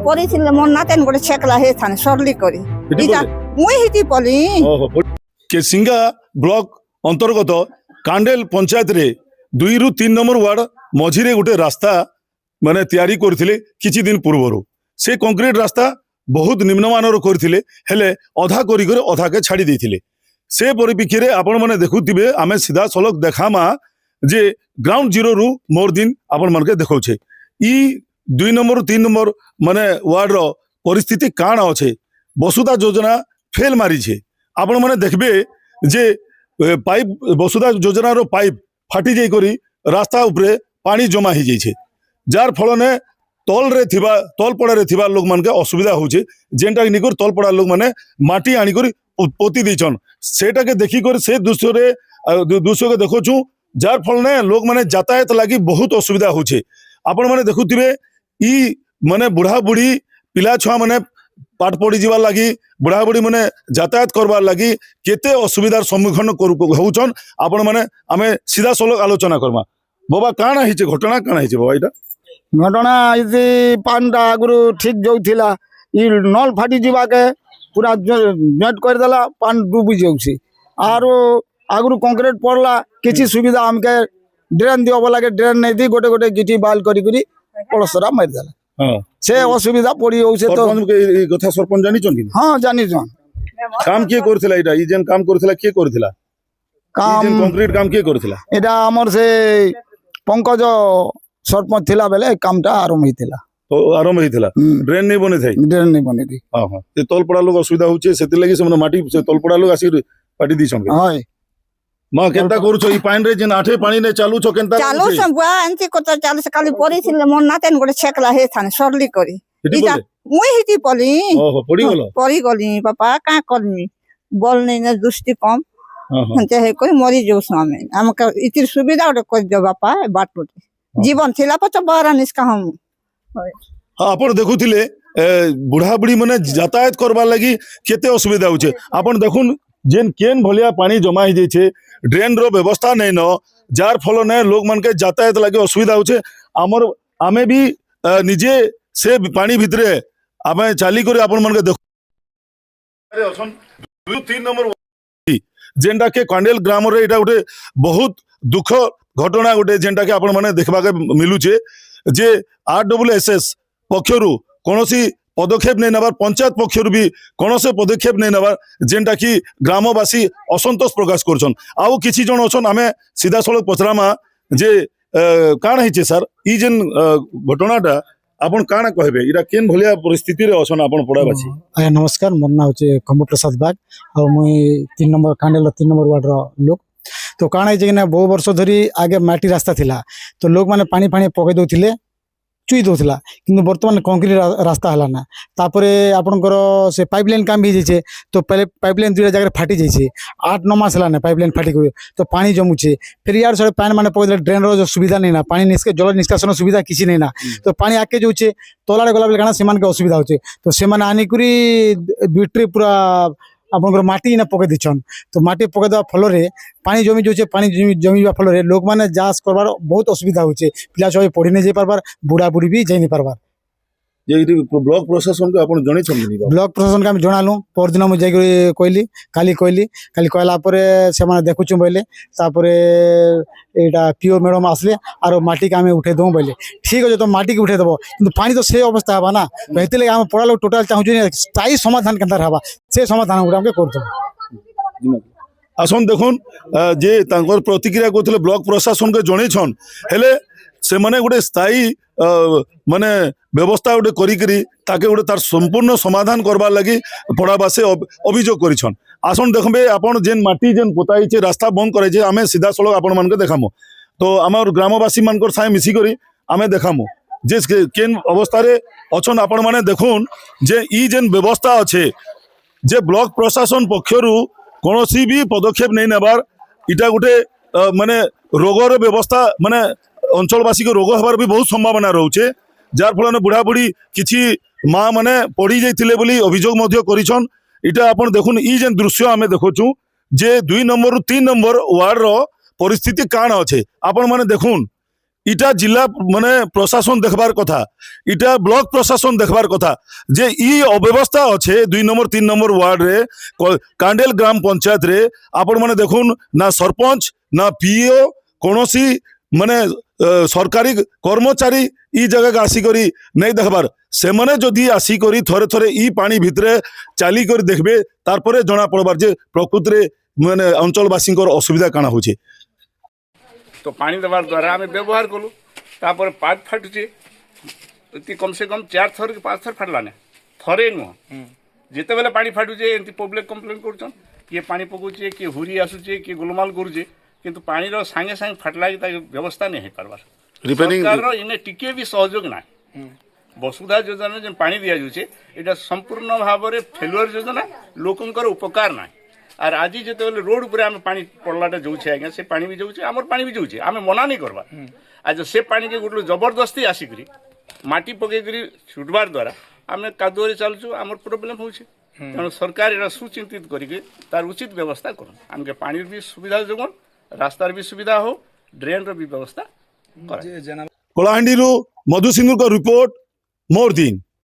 পড়িছিলে মোর নাতেন গোটে ছেকলা হেথানে সরলি করি ইটা মুই হিতি পলি কেসিঙ্গা ব্লক অন্তর্গত কান্ডেল পঞ্চায়েত রে 2 ରୁ 3 নম্বর ওয়ার্ড মঝিরে গোটে রাস্তা মানে তৈরি করथिले কিছু দিন পূর্বরু সে কংক্রিট রাস্তা বহুত নিম্নমানর করथिले হেলে অধা করি করে অধাকে ছাড়ি দিয়েছিলে সে পরিপ্রেক্ষীরে আপন মানে দেখুথিবে আমি সিধা সলক দেখামা যে গ্রাউন্ড জিরো রু মোর দিন আপন মানকে দেখাউছে ই 2 নম্বর 3 নম্বর মানে ওয়ার্ড র পরিস্থিতি কাণ আছে বসুধা যোজনা ফেল মারিছে আপন মানে দেখবে যে পাইপ বসুধা যোজনার পাইপ ফাটি যাই করি রাস্তা উপরে পানি জমা হয়ে যাইছে যার ফলনে তলরে থিবা তলপড়ারে থিবা লোক মানকে অসুবিধা হচ্ছে যেটা নিকর তলপড়ার লোক মানে মাটি আনিকরি পতি দিয়েছন সেটাকে দেখি করে সে দৃশ্যকে দেখুছু যার ফলনে লোক মানে যাতায়াত লাগি বহুত অসুবিধা হচ্ছে আপন মানে দেখুথিবে ই মানে বুড়া বুড়ি পিলা ছুয়া মানে পাঠ পড়ি যাবার লাগি বুড়া বুড়ি মানে যাতায়াত করবার লাগি কেতে অসুবিধার সম্মুখীন হউছন আপন মানে আমি সিধা সলক আলোচনা করমা বাবা কাଣା হয়েছে ঘটনা কাଣା হয়েছে বাবা এটা ঘটনা যদি পানটা আগুর ঠিক যাউଥିଲା ই নল ফাটি যাকে পুরা জয়েন্ট করেদেলা পান ডুবি যাଉଛି আর আগুর কংক্রিট পড়লা কিছু সুবিধা আমাকে ড্রেন দিব লাগে ড্রেন নেই দি গোটে গোটে গিটি বাল করি করি পলসরা মারিদেলা সে অসুবিধা পড়ি যাচ্ছে তো এই কথা সরপঞ্চ জানিছন কি হ্যাঁ জানিছন কাম কে করছিলা এটা ই যেন কাম করছিলা কে করছিলা কাম কংক্রিট কাম কে করছিলা এটা আমার সে পঙ্কজ सरपंच थिला बेले कामटा आरंभ होइतिला आरंभ होइतिला ड्रेन नहीं बने थाई ड्रेन नहीं बने थी हां हां ते तलपड़ा लोग असुविधा होचे सेति लागि से माटी से तलपड़ा लोग आसी पाटी दी छन हाय मा केनता करू छ ई पानी रे जेन आठे पानी ने चालू छ केनता চালু সব আনতি কত চালু কালি পড়িছিলে মোর নাতেন গোটে ছেকলা হেথানে সরলি করি ইটা মুই হিতি পলি ओहो पड़ी গলি বাপা কা করমি বল নেই না দুষ্টি কম হতে হে কই মরি যাও সামনে আমাকে ইতির সুবিধা ওটা কই দে বাপা বাটুতে জীবন থিলা পচ বরা নিষ্কা হম আপন দেখুথিলে বুড়া বুড়ি মানে যাতায়াত করবার লাগি কেতে অসুবিধা হচ্ছে আপন দেখুন যেন কেন ভলিয়া পানি জমা হয়ে যাইছে ড্রেন র ব্যবস্থা নেই ন যার ফলনে লোক মানকে যাতায়াত লাগি অসুবিধা হচ্ছে আমার আমি বি নিজে সে পানি ভিতরে আমি চালি করে আপন মানকে দেখু 2-3 নম্বর যেটাকে কান্ডেল গ্রামরে এটা গোটে বহুত দুঃখ ঘটনা গোটে যেটাকে আপন মানে দেখবাকে মিলুছে যে RSS পক্ষরু কোনসি পদক্ষেপ নেই নেবার পঞ্চায়েত পক্ষরু বি কোনসি পদক্ষেপ নেই নেবার যেটা কি গ্রামবাসী অসন্তোষ প্রকাশ করছন আউ কিছু জন অছন আমি সিধা সলক পচরামা যে কাণ হয়েছে স্যার ই যেন ঘটনাটা আপন কাণ কহবে এটা কেন ভলিয়া পরিস্থিতি রে অছন আপন পড়াবাছি আজ্ঞা নমস্কার মোর না হচ্ছে কম্বু প্রসাদ বাগ আর মুই 3 নম্বর কান্ডেল 3 নম্বর ওয়ার্ড লোক তো কাণ হয়েছে কিনা বহু বর্ষ ধরি আগে মাটি রাস্তা थिला তো লোক মানে পানি ফানি পকাই দউଥିଲେ চুই দউଥିଲା কিন্তু বর্তমান কংক্রিট রাস্তা হলা না তারপরে আপনার সে পাইপলাইন কাম হয়ে যাইছে তো পাইপলাইন 2 জায়গায় ফাটি যাইছে 8-9 মাস হলা না পাইপলাইন ফাটি তো পানি জমুছে ফের ইয়ার সরে পানি মানে পকাই ড্রেন র সুবিধা নেই না পানি জল নিষ্কাশন সুবিধা কিছু নেই না তো পানি আগে যাচ্ছে তলাড়ে গলা বেলে কারণ সেমানকে অসুবিধা হচ্ছে তো সেমানে আনিকরি 2 ট্রিপ পুরা আপনার মাটি না পকাই দিচ্ছন তো মাটি পকাই দেওয়া ফলরে পানি জমি যাচ্ছে পানি জমিবা ফলরে লোক মানে চাষ করবার বহুত অসুবিধা হচ্ছে পিলা সবাই পড়ি না যাই পারবার বুড়া বুড়ি বি যাই নি পারবার ব্লক প্রশাসনকে আপন জনাইছন ব্লক প্রশাসনকে আমি জনালু পরদিন আমি যাই কইলি কালি কইলা পরে সেমানে দেখুছু বইলে তারপরে এইটা পিও ম্যাডাম আসলে আর মাটিকে আমি উঠে দেবো বলে ঠিক আছে তো মাটিকে উঠে দেবো কিন্তু পানি তো সেই অবস্থা হবা না তো এতে লাগে আমি পড়ালো টোটাল চাহুছি স্থায়ী সমাধান কেন হবা সেই সমাধান গুলো আমাকে করতে হবে আসুন দেখুন যে তাঙ্কর প্রতিক্রিয়া করলে ব্লক প্রশাসনকে জনাইছন হেলে সেমানে গোটে স্থায়ী মানে ব্যবস্থা গোটে করিকি তাকে গোটে তার সম্পূর্ণ সমাধান করবার লাগি পড়াবাসে অভিযোগ করেছন আসুন দেখবে আপন যেন মাটি যেন পোতাইছে রাস্তা বন্ধ করাইছে আমি সিধা সলক আপন মানকে দেখামু তো আমার গ্রামবাসী মানকর সাথে মিশিকি আমি দেখামু যে কেন অবস্থায় অছন আপন মানে দেখুন যে ই যেন ব্যবস্থা আছে যে ব্লক প্রশাসন পক্ষরু কোনসি বি পদক্ষেপ নেই নেবার এটা গোটে মানে রোগর ব্যবস্থা মানে অঞ্চলবাসী রোগ হবার বি বহুত সম্ভাবনা রয়েছে যার ফলে বুড়া বুড়ি কিছু মা মানে পড়ি যাইতিলে বলি অভিযোগ মধ্য করিছন এটা আপন দেখুন ই যেন দৃশ্য আমি দেখুছু যে 2 নম্বর 3 নম্বর ওয়ার্ড র পরিস্থিতি কাণ আছে আপন মানে দেখুন ইটা জিলা মানে প্রশাসন দেখবার কথা, ইটা ব্লক প্রশাসন দেখবার কথা যে ই অব্যবস্থা আছে 2 নম্বর 3 নম্বর ওয়ার্ডরে কান্ডেল গ্রাম পঞ্চায়েতরে। আপন মানে দেখুন না সরপঞ্চ না পিও কৌশি মানে সরকারি কর্মচারী ই জায়গাকে আসিকরি নাই দেখবার। সেমানে যদি আসিকরি থরে থরে ই পানি ভিতরে চালি করে দেখবে তারপরে জনা পড়বার যে প্রকৃতরে মানে অঞ্চলবাসীঙ্কর অসুবিধা কাଣା হচ্ছে। তো পানি দেবার দ্বারা আমি ব্যবহার কলু, তারপরে পাইপ ফাটুছে কমসে কম 4 থর কি 5 থর ফাটলা না, থরে নুহ। যেতবেলে পানি ফাটুছে এমতি পব্লিক কমপ্লেন করছন, কিଏ পানি পকাউছে, কিଏ হুরি আসুছে, কিଏ গোলମାଲ କରୁছে, কিন্তু পানির সাଙ୍ଗে সাଙ୍ଗে ফাটলা কি তাকে ব্যবস্থা নেই ହେଇପାରବାର। ସରକାରର ଇନେ ଟିକେ ବି ସହଯୋଗ ନାହିଁ। ବସୁଧା ଯୋଜନା ଯେନ୍ ପାଣି ଦିଆଯାଉଛି ଏଇଟା ସମ୍ପୂର୍ଣ୍ଣ ଭାବରେ ଫେଲୁଅର ଯୋଜନା, ଲୋକଙ୍କର ଉପକାର ନାହିଁ। আর আজি যেতবেলে রোড উপরে আমি পানি পড়লাটা যাচ্ছে আজ্ঞা, সে পানি বি যাচ্ছে, আমার পানি বি যাচ্ছে, আমি মনা নেই করবা। আজ সে পানিকে গোটে জবরদস্তি আসিকি মাটি পকাইকি ছুটবার দ্বারা আমি কাদুয়ারে চালুছু, আমার প্রোবলেম হচ্ছে। তেমন সরকার এটা সুচিন্তিত করি তার উচিত ব্যবস্থা করুন, আমাকে পানির বি সুবিধা যোগান, রাস্তার বি সুবিধা হোক, ড্রেনর বি ব্যবস্থা করা। কলাহান্ডিরু মধু সিংহଙ୍କ রিপোর্ট মোর দিন।